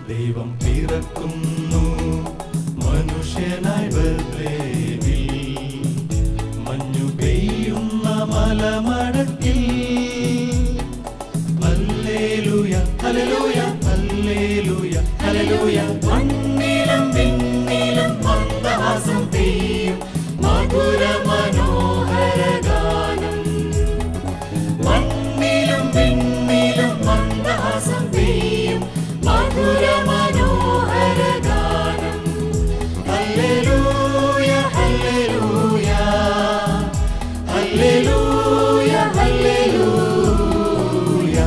ദൈവം പിറക്കുന്നു മനുഷ്യനായി ബേത്ലേഹേമിൽ, മഞ്ഞു പെയ്യുന്ന മലമടക്കിൽ. ഹല്ലേലൂയ ഹല്ലേലൂയ ഹല്ലേലൂയ ഹല്ലേലൂയ. മണ്ണിലും വിണ്ണിലും മന്ദഹാസം പെയ്യും മധുര മനോഹര ഗാനം. മണ്ണിലും വിണ്ണിലും മന്ദഹാസം പെയ്യും മധുര മനോഹര ഗാനം. ഹല്ലേലൂയ ഹല്ലേലൂയ ഹല്ലേലൂയ ഹല്ലേലൂയ.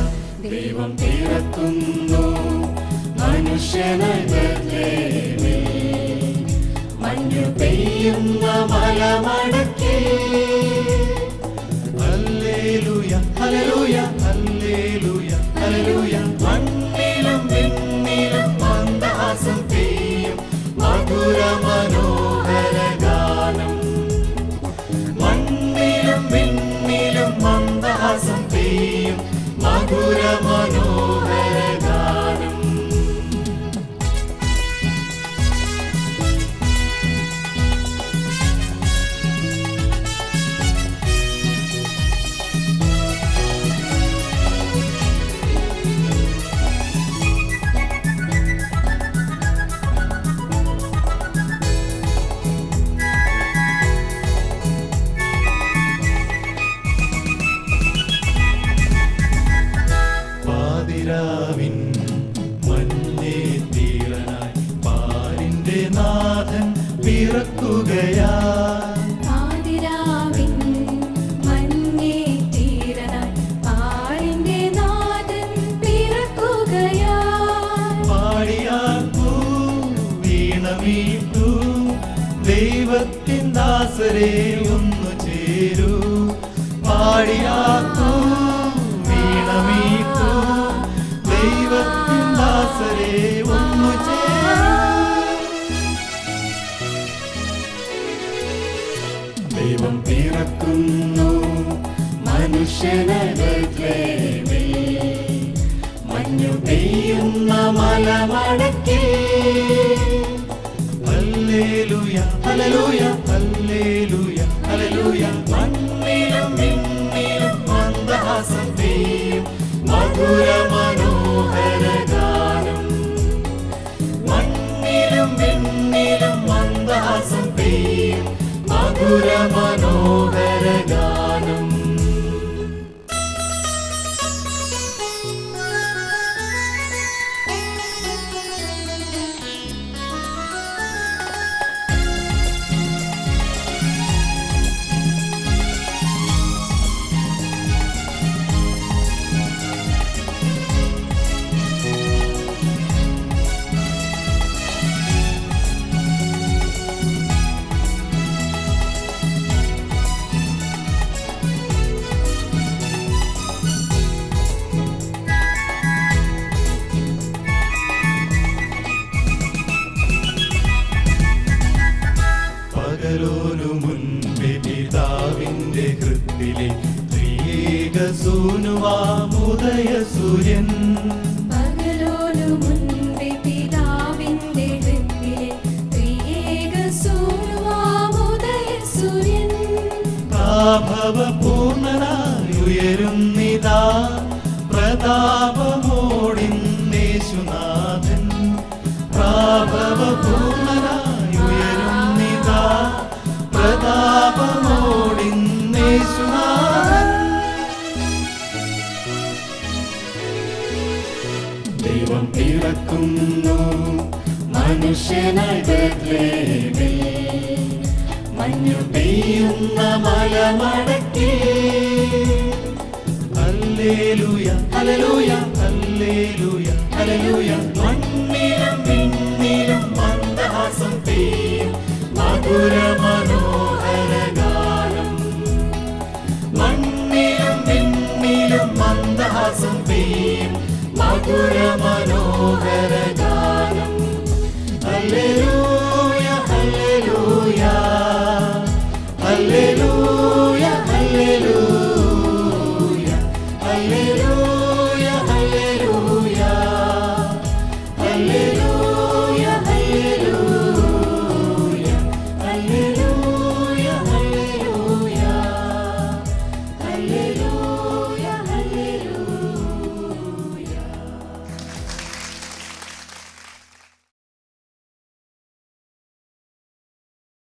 ദൈവം പിറക്കുന്നു മനുഷ്യനായി ബേത്ലേഹേമിൽ, മഞ്ഞു പെയ്യുന്ന മലമടക്കിൽ. ഹല്ലേലൂയ ഹല്ലേലൂയ ഹല്ലേലൂയ ഹല്ലേലൂയ. മണ്ണിലും വിണ്ണിലും മന്ദഹാസം പെയ്യും മധുര മനോഹര ഗാനം. മണ്ണിലും വിണ്ണിലും മന്ദഹാസം പെയ്യും മധുര മനോഹര ഗാനം. പാതിരാവിൻ മഞ്ഞേ തീരനായി പാലിന്റെ നാഥൻ പിറക്കുകയായി. പാതിരാവിൻ മഞ്ഞേ തീരനായി പാലിന്റെ നാഥൻ പിറക്കുകയായി. പാടിയാക്കൂ വീണമീട്ടു ദൈവത്തിൻ ദാസരെ ഒന്നു ചേരൂ. പാടിയാക്കൂ വീണമീട്ടു ദൈവത്തിൻ ദാസരെ ഒന്നു ചേരൂ. ദൈവം പിറക്കുന്നു മനുഷ്യനായി ബേത്ലേഹേമിൽ, മഞ്ഞു പെയ്യുന്ന മലമടക്കിൽ. ഹല്ലേലൂയ ഹല്ലേലൂയ ഹല്ലേലൂയ ഹല്ലേലൂയ. മണ്ണിലും വിണ്ണിലും മന്ദഹാസം പെയ്യും മധുര മനോഹര ഗാനം. മണ്ണിലും വിണ്ണിലും മന്ദഹാസം പെയ്യും മധുര മനോഹര ഗാനം. പകലോനു മുൻപേ പിതാവിന്റെ ഹൃത്തിലെ ത്രിയേക സൂനുവാമുദയ സൂര്യൻ. പകലോനു മുൻപേ പിതാവിന്റെ ഹൃത്തിലെ ത്രിയേക സൂനുവാമുദയ സൂര്യൻ. പ്രാഭവപൂർണനായി ഉയരുന്നിതാ പ്രതാപമോടിന്നേശുനാഥൻ. പ്രാഭവപൂർണനായി ഉയരുന്നിതാ പ്രതാപമോടിന്നേശുനാഥൻ. ദൈവം പിറക്കുന്നു മനുഷ്യനായി ബേത്ലേഹേമിൽ, മഞ്ഞു പെയ്യുന്ന മലമടക്കിൽ. ഹല്ലേലൂയ ഹല്ലേലൂയ ഹല്ലേലൂയ ഹല്ലേലൂയ. മധുര